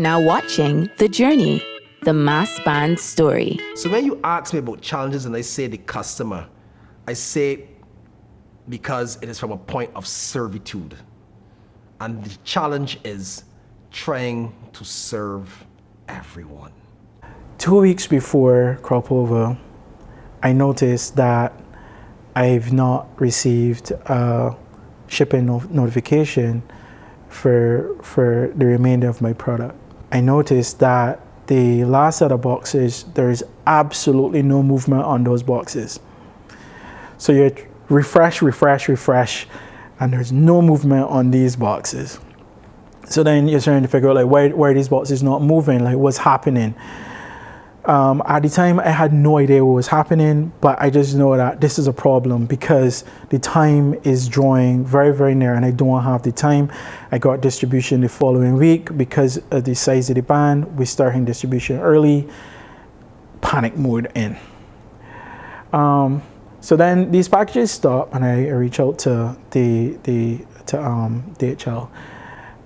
now watching The Journey, the mass band story. So when you ask me about challenges and I say the customer, I say because it is from a point of servitude. And the challenge is trying to serve everyone. 2 weeks before Crop Over, I noticed that I've not received a shipping notification for the remainder of my product. I noticed that the last set of boxes, there is absolutely no movement on those boxes. So you refresh, and there's no movement on these boxes. So then you're trying to figure out like why are these boxes not moving, like what's happening. At the time, I had no idea what was happening, but I just know that this is a problem because the time is drawing very, very near and I don't have the time. I got distribution the following week because of the size of the band. We're starting distribution early, panic mode in. So then these packages stop and I reach out to DHL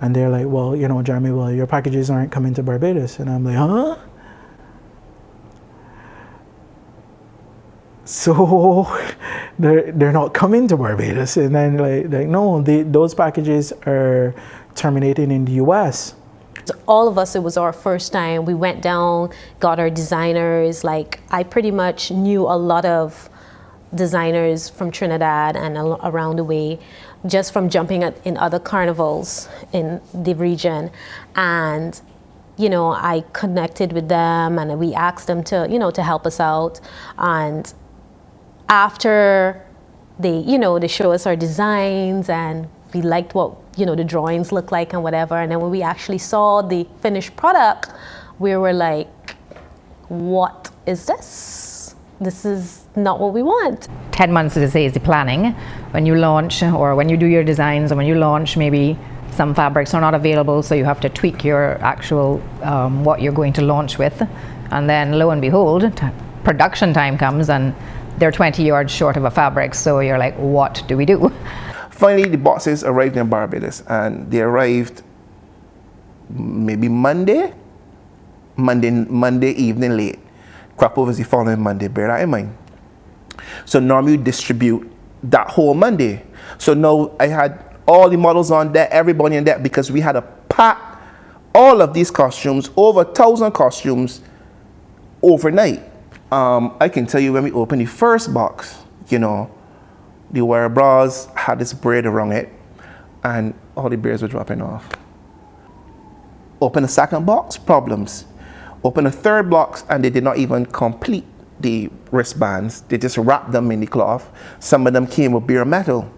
and they're like, well, you know, Jeremy, well, your packages aren't coming to Barbados. And I'm like, huh? So they're not coming to Barbados, and then like no, those packages are terminating in the US. All of us, it was our first time. We went down, got our designers. Like I pretty much knew a lot of designers from Trinidad and around the way, just from jumping in other carnivals in the region, and you know I connected with them and we asked them to help us out. And after they show us our designs and we liked what the drawings look like and whatever, and then when we actually saw the finished product, we were like, what is this? This is not what we want. 10 months, as I say, is the planning. When you launch or when you do your designs and when you launch, maybe some fabrics are not available, so you have to tweak your actual what you're going to launch with, and then lo and behold, production time comes and they're 20 yards short of a fabric, so you're like, what do we do? Finally, the boxes arrived in Barbados, and they arrived maybe Monday evening late. Crop Over is the following Monday, bear that in mind. So normally you distribute that whole Monday. So now I had all the models on deck, everybody on deck, because we had to pack all of these costumes, over 1,000 costumes, overnight. I can tell you when we opened the first box, the wire bras had this braid around it and all the braids were dropping off. Open the second box, problems. Open the third box and they did not even complete the wristbands. They just wrapped them in the cloth. Some of them came with bare metal.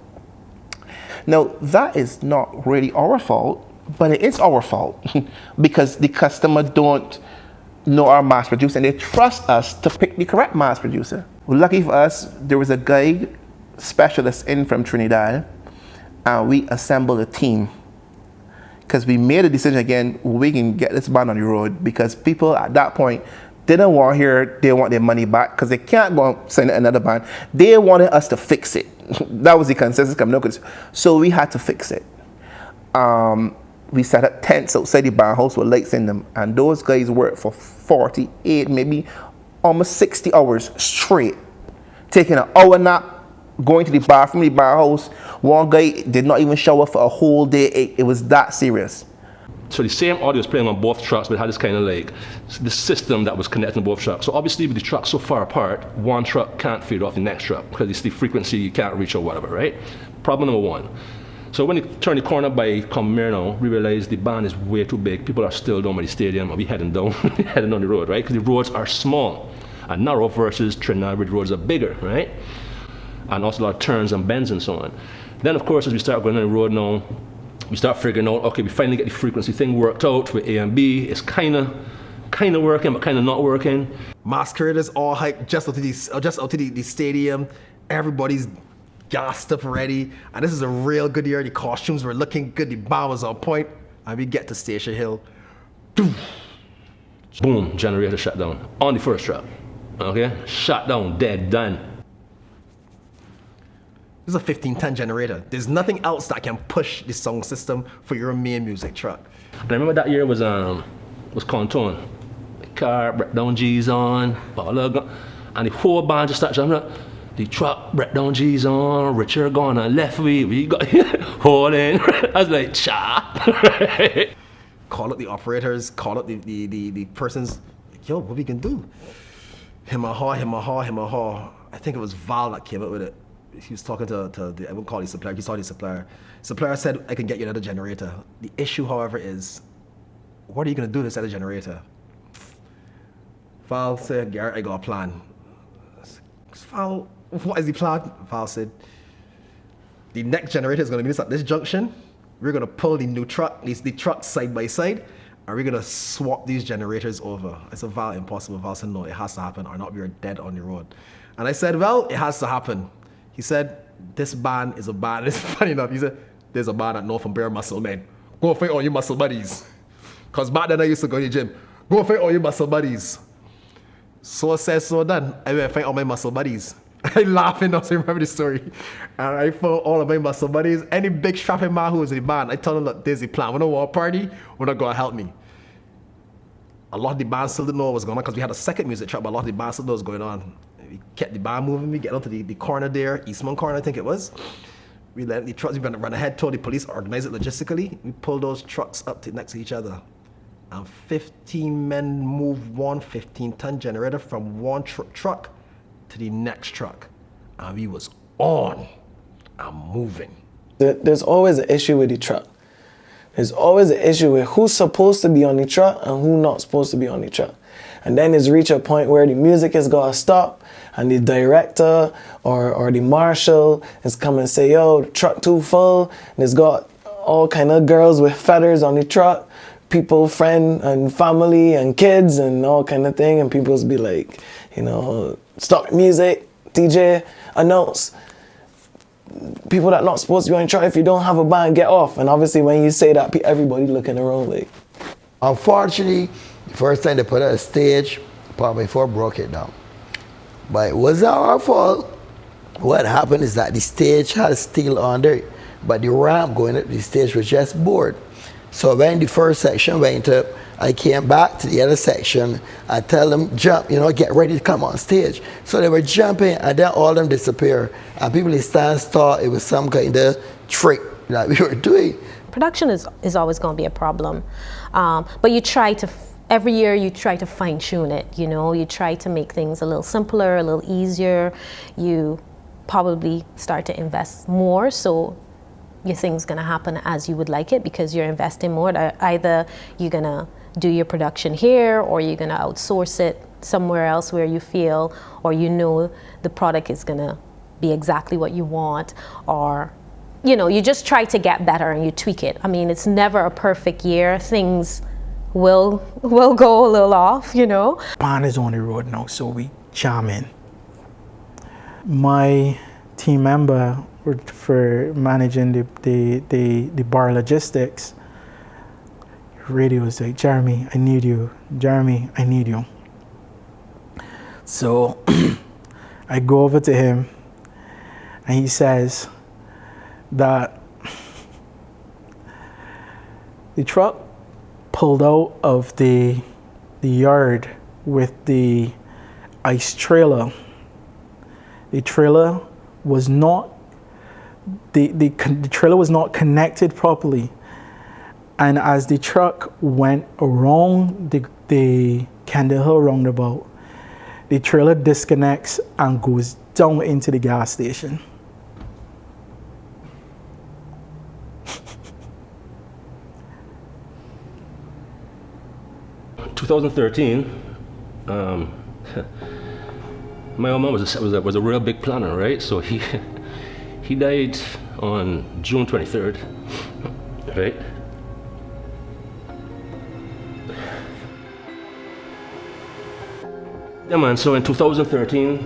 Now, that is not really our fault, but it is our fault because the customer don't know our mass producer and they trust us to pick the correct mass producer. Well, lucky for us, there was a guide specialist in from Trinidad and we assembled a team because we made a decision again, we can get this band on the road because people at that point didn't want to hear they want their money back because they can't go and send another band. They wanted us to fix it. That was the consensus coming up. So we had to fix it. We set up tents outside the band house with lights in them, and those guys worked for 48, maybe almost 60 hours straight, taking an hour nap, going to the bathroom, the bar house. One guy did not even shower for a whole day. It was that serious. So the same audio was playing on both trucks, but it had this kind of like the system that was connecting both trucks. So obviously with the trucks so far apart, one truck can't feed off the next truck because it's the frequency you can't reach or whatever, right? Problem number one. So when you turn the corner by Comirno, we realized the band is way too big. People are still down by the stadium, and we heading down, heading on the road, right? Because the roads are small and narrow versus Trinidad, where the roads are bigger, right? And also a lot of turns and bends and so on. Then, of course, as we start going on the road now, we start figuring out, okay, we finally get the frequency thing worked out with A and B. It's kind of working, but kind of not working. Masqueraders all hyped just out to the stadium. Everybody's gassed up ready, and this is a real good year. The costumes were looking good, the band was on point, and we get to Station Hill. Boom, generator shut down on the first truck. Okay, shut down, dead, done. This is a 15-ton generator. There's nothing else that can push the sound system for your main music truck. And I remember that year was was Contone. The car, breakdown G's on, and the whole band just started jumping. The truck, breakdown G's on, Richard gone and left we got hold in. I was like, cha. Call up the operators, call up the persons, yo, what we can do? Him a haw. I think it was Val that came up with it. He was talking to the, I won't call it supplier, he saw the supplier. Supplier said, I can get you another generator. The issue, however, is, what are you gonna do to set a generator? Val said, Garrett, I got a plan. Val, what is the plan? Val said, the next generator is gonna be at this junction. We're gonna pull the new truck, the trucks side by side, and we're gonna swap these generators over. I said, Val, impossible. Val said, no, it has to happen, or not we are dead on the road. And I said, well, it has to happen. He said, this band is a band. It's funny enough. He said, there's a band at North and Bear Muscle Men. Go fight all your muscle buddies. Because back then I used to go to the gym. Go fight all your muscle buddies. So said, so done. I went and fight all my muscle buddies. I laughing now, so I remember the story. And I fought all of my muscle buddies. Any big strapping man who was in the band, I told him, look, there's the plan. When I want a party, we're not going to help me. A lot of the band still didn't know what was going on because we had a second music track, but a lot of the band still knew what was going on. We kept the band moving. We get onto the corner there, Eastman corner, I think it was. We let the trucks, we run ahead, told the police, organize it logistically. We pulled those trucks up next to each other. And 15 men moved one 15-ton generator from one truck to the next truck. And we was on and moving. There's always an issue with the truck. There's always an issue with who's supposed to be on the truck and who's not supposed to be on the truck. And then it's reach a point where the music is gonna stop and the director or the marshal is come and say, yo, the truck too full. And it's got all kind of girls with feathers on the truck, people, friend and family and kids and all kind of thing. And people's be like, you know, stop music, DJ, announce. People that not supposed to be on the truck, if you don't have a band, get off. And obviously when you say that, everybody looking around like. Unfortunately, the first time they put out a stage, probably 4 broke it down. But it wasn't our fault. What happened is that the stage had steel under it, but the ramp going up the stage was just board. So when the first section went up, I came back to the other section. I tell them, jump, you know, get ready to come on stage. So they were jumping, and then all of them disappeared. And people in the stands thought it was some kind of trick that we were doing. Production is always going to be a problem. But you try to, every year you try to fine tune it, you know, you try to make things a little simpler, a little easier. You probably start to invest more, so your thing's gonna happen as you would like it because you're investing more. Either you're gonna do your production here or you're gonna outsource it somewhere else where you feel or you know the product is gonna be exactly what you want, or you know, you just try to get better and you tweak it. I mean, it's never a perfect year. Things will go a little off, you know. Band is on the road now, so we jamming. My team member for managing the bar logistics, radio was like, Jeremy, I need you. Jeremy, I need you. So I go over to him and he says that the truck pulled out of the yard with the ice trailer. The trailer was not the trailer was not connected properly, and as the truck went around the Kendall Hill roundabout, the trailer disconnects and goes down into the gas station. In 2013, my old man was a real big planner, right? So he died on June 23rd, right? Yeah, man. So in 2013,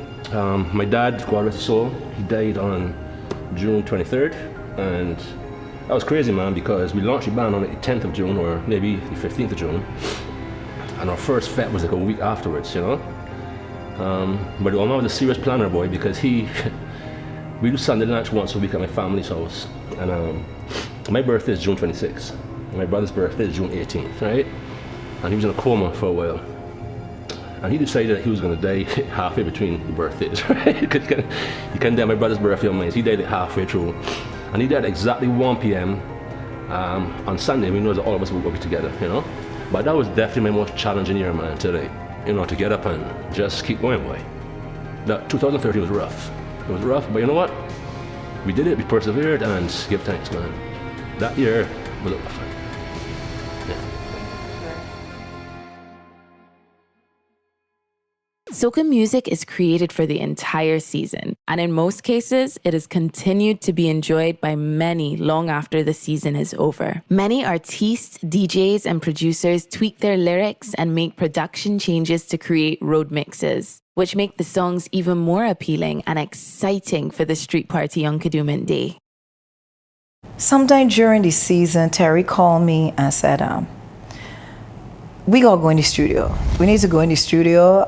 my dad, God rest his soul, he died on June 23rd, and that was crazy, man, because we launched the band on the 10th of June, or maybe the 15th of June, and our first fete was like a week afterwards, you know. But the old man was a serious planner, boy, because we do Sunday lunch once a week at my family's house, and my birthday is June 26th. My brother's birthday is June 18th, right? and he was in a coma for a while. And he decided that he was going to die halfway between the birthdays, right? Because he couldn't die my brother's birthday on mine. He died halfway through. And he died at exactly 1 p.m. On Sunday. We know that all of us would be together, you know? But that was definitely my most challenging year, man, today. You know, to get up and just keep going, boy. That 2013 was rough. It was rough, but you know what? We did it, we persevered, and give thanks, man. That year was a rough one. Soca music is created for the entire season, and in most cases, it is continued to be enjoyed by many long after the season is over. Many artists, DJs, and producers tweak their lyrics and make production changes to create road mixes, which make the songs even more appealing and exciting for the street party on Kadooment Day. Sometime during the season, Terry called me and said, we gotta go in the studio. We need to go in the studio.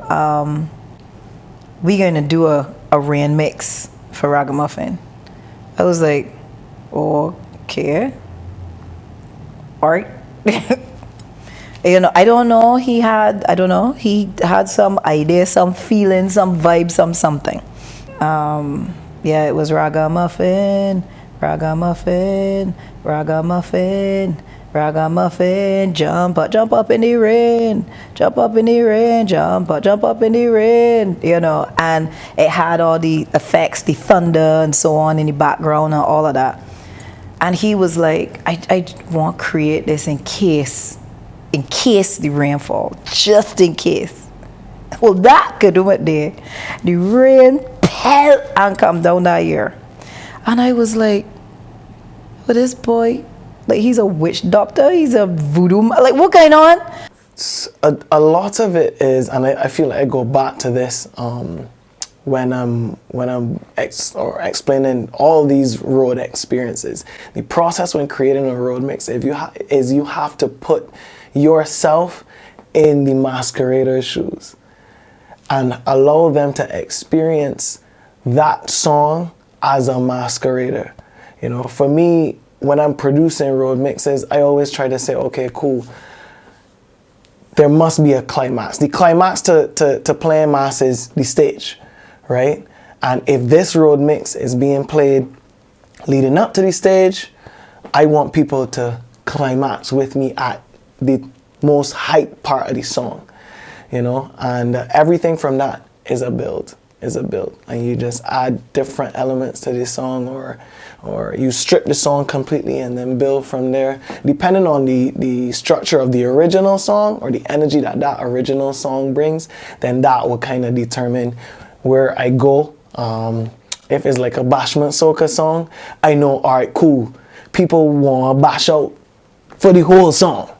We're gonna do a rain mix for Ragamuffin. I was like, okay. All right. You know, I don't know. He had some idea, some feeling, some vibe, something. Yeah, it was Ragamuffin, Ragamuffin, Ragamuffin. Ragamuffin, jump up in the rain, jump up in the rain, jump up in the rain, you know, and it had all the effects, the thunder and so on in the background and all of that. And he was like, I want to create this in case the rain fall, just in case. Well, that could do it there. The rain pelt and come down that year. And I was like, well, this boy, like, he's a witch doctor, he's a voodoo, like, what going on? A lot of it is, and I feel like I go back to this when I'm explaining all these road experiences. The process when creating a road mix, you have to put yourself in the masquerader's shoes and allow them to experience that song as a masquerader. You know, for me, when I'm producing road mixes, I always try to say, okay, cool, there must be a climax. The climax to playing mass is the stage, right? And if this road mix is being played leading up to the stage, I want people to climax with me at the most hype part of the song, you know? And everything from that is a build. And you just add different elements to the song, or you strip the song completely and then build from there. Depending on the structure of the original song or the energy that original song brings, then that will kind of determine where I go. If it's like a bashment soca song, I know, all right, cool, people want to bash out for the whole song.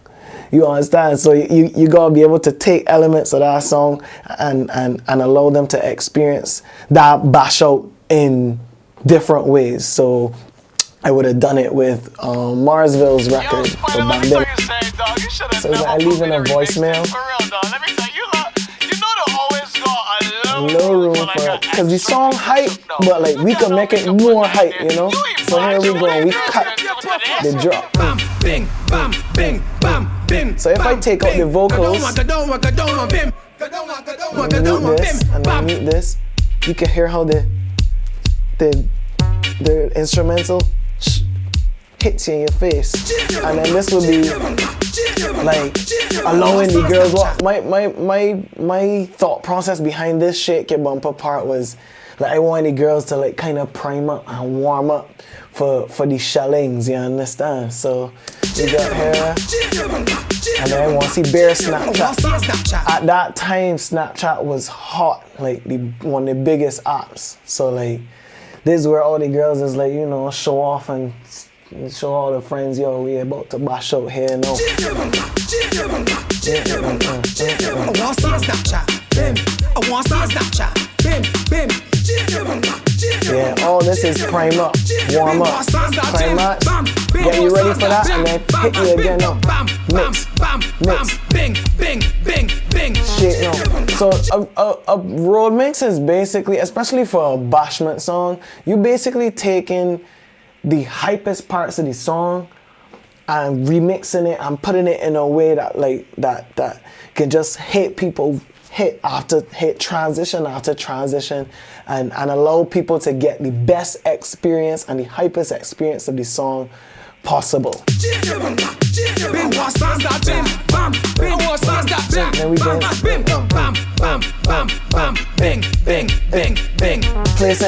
You understand? So you gotta be able to take elements of that song and allow them to experience that bash out in different ways. So I would have done it with Marsville's record for Bandit. So it's like I leave in a voicemail. A little room for it, because the song hype, but like we can make it more hype, you know. So here we go, we cut the drop. Bing, bam, bing, bam, bing. So if I take out the vocals, mute this and then mute this, you can hear how the instrumental hits you in your face, and then this will be like allowing the girls. My thought process behind this Shake Your Bumper part was like I wanted the girls to like kind of prime up and warm up for the shellings, you understand? So we got here, and then I want to see Bear Snapchat. At that time, Snapchat was hot, like one of the biggest apps. So like this is where all the girls is like, you know, show off and show all the friends, yo, we about to bash out here now. I want some Snapchat, bim. I want some Snapchat, bim, bim. Yeah, all this is prime up, warm up, climax, get you ready for that, and then hit you again now. Mix, shit no. So a road mix is basically, especially for a bashment song, you basically taking the hypest parts of the song and remixing it and putting it in a way that like that can just hit people hit after hit, transition after transition, and allow people to get the best experience and the hypest experience of the song possible. Then we go place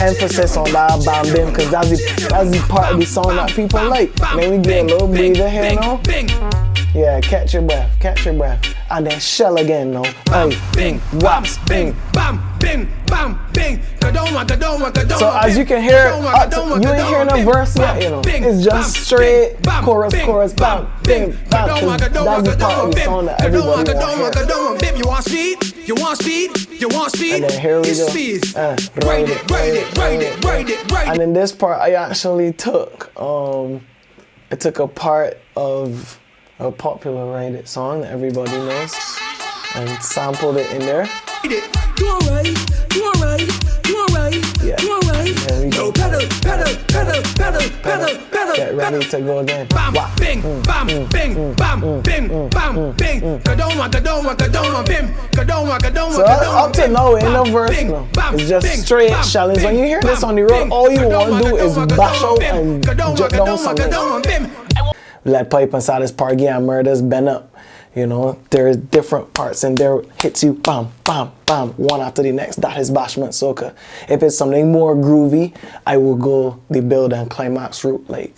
emphasis on that bam bim, because that's the part of the song that people like. Then we get a little breather here now. Yeah, catch your breath, and then shell again now. Hey, bing, waps, bing, bam, bing, bam, bing. So as you can hear, you ain't hearing a verse yet, you know. It's just straight chorus, bam, bing, bam. Cause that's the part of the song that everybody wants to hear. You want speed, and then here we go. Ride it. And in this part, I actually took a part of a popular Ride It song that everybody knows and sampled it in there. Yeah. There we go. Get ready to go again. So up to now, ain't no verse now. It's just straight challenge. When you hear this on the road, all you want to do is bash out and jump down something. Lead Pipe and Silas Pargy and Murders bend up. You know, there's different parts and there hits you bam, bam, bam, one after the next. That is bashment soca. If it's something more groovy, I will go the build and climax route like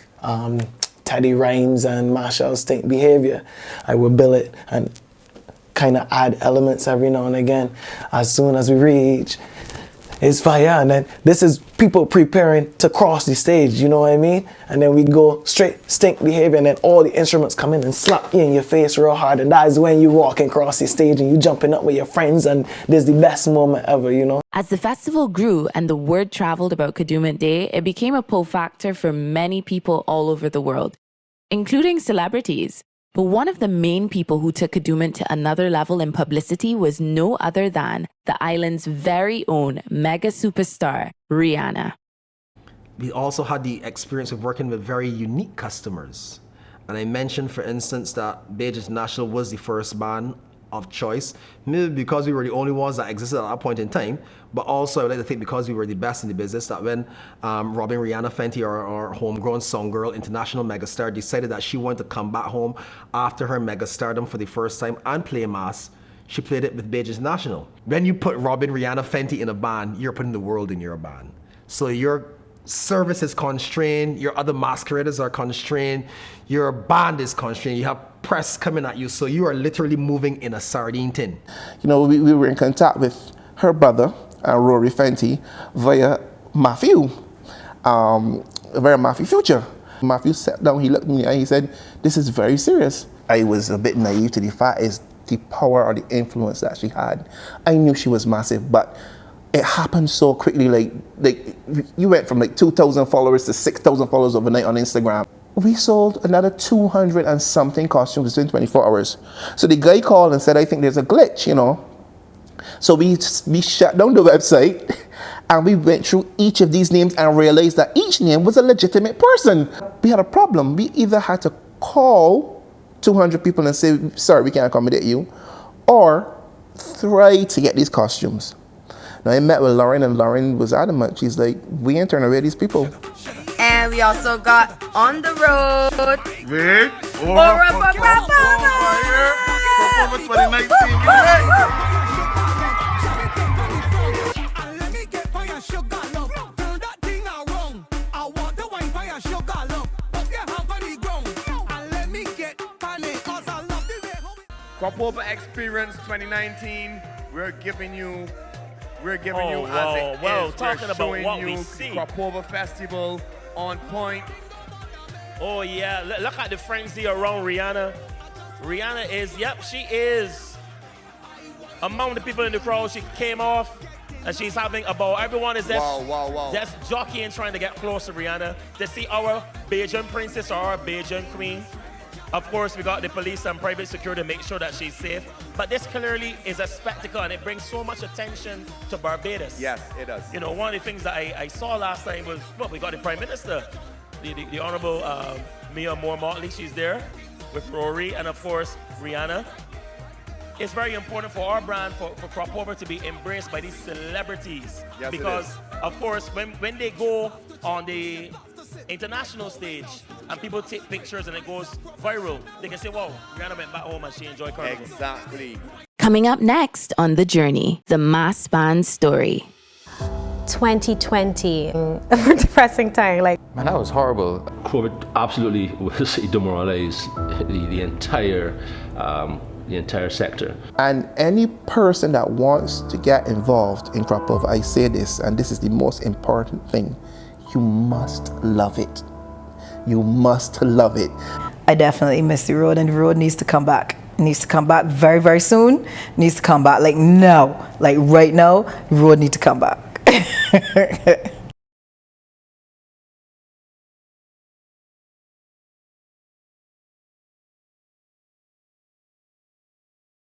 Teddy Rhymes and Marshall Stink Behavior. I will build it and kind of add elements every now and again. As soon as we reach, it's fire, and then this is people preparing to cross the stage, you know what I mean? And then we go straight Stink Behavior, and then all the instruments come in and slap you in your face real hard, and that is when you walking across the stage and you jumping up with your friends, and this is the best moment ever, you know? As the festival grew and the word traveled about Kadooment Day, it became a pull factor for many people all over the world, including celebrities. But one of the main people who took Kadooment to another level in publicity was no other than the island's very own mega superstar, Rihanna. We also had the experience of working with very unique customers. And I mentioned, for instance, that Beige International was the first band of choice, maybe because we were the only ones that existed at that point in time, but also I would like to think because we were the best in the business, that when Robin Rihanna Fenty, our homegrown song girl, international megastar, decided that she wanted to come back home after her megastardom for the first time and play mass, she played it with Beige International. When you put Robin Rihanna Fenty in a band, you're putting the world in your band. So your service is constrained, your other masqueraders are constrained, your band is constrained, you have press coming at you, so you are literally moving in a sardine tin. You know, we were in contact with her brother, Rory Fenty, via Matthew, via Matthew Future. Matthew sat down, he looked at me and he said, "This is very serious." I was a bit naive to the fact is the power or the influence that she had. I knew she was massive, but it happened so quickly. Like you went from like 2,000 followers to 6,000 followers overnight on Instagram. We sold another 200 and something costumes within 24 hours. So the guy called and said, "I think there's a glitch, you know." So we shut down the website and we went through each of these names and realized that each name was a legitimate person. We had a problem. We either had to call 200 people and say, "Sorry, we can't accommodate you," or try to get these costumes. Now I met with Lauren and Lauren was adamant. She's like, "We ain't turning away these people." And we also got On the Road. Wait. Crop Over Experience 2019. We're giving you as it is. Talking about what we see. Crop Over Festival on point. Oh yeah, look at the frenzy around Rihanna. Rihanna is, she is among the people in the crowd. She came off and she's having a ball. Everyone is just jockeying, trying to get close to Rihanna to see our Bajan princess or our Bajan queen. Of course, we got the police and private security to make sure that she's safe. But this clearly is a spectacle and it brings so much attention to Barbados. Yes, it does. You know, one of the things that I saw last time was, we got the Prime Minister, the Honorable Mia Moore Motley, she's there with Rory, and of course, Rihanna. It's very important for our brand, for Crop Over to be embraced by these celebrities. Yes, because, of course, when they go on the international stage and people take pictures and it goes viral, they can say, wow, Rihanna went back home and she enjoyed Carnival. Exactly. Coming up next on The Journey, the mass band story. 2020, a depressing time. Like, Man, that was horrible. COVID absolutely was demoralized the entire sector. And any person that wants to get involved in Crop Over, I say this, and this is the most important thing, you must love it. You must love it. I definitely miss the road, and the road needs to come back. It needs to come back very, very soon. It needs to come back like now, like right now. The road needs to come back.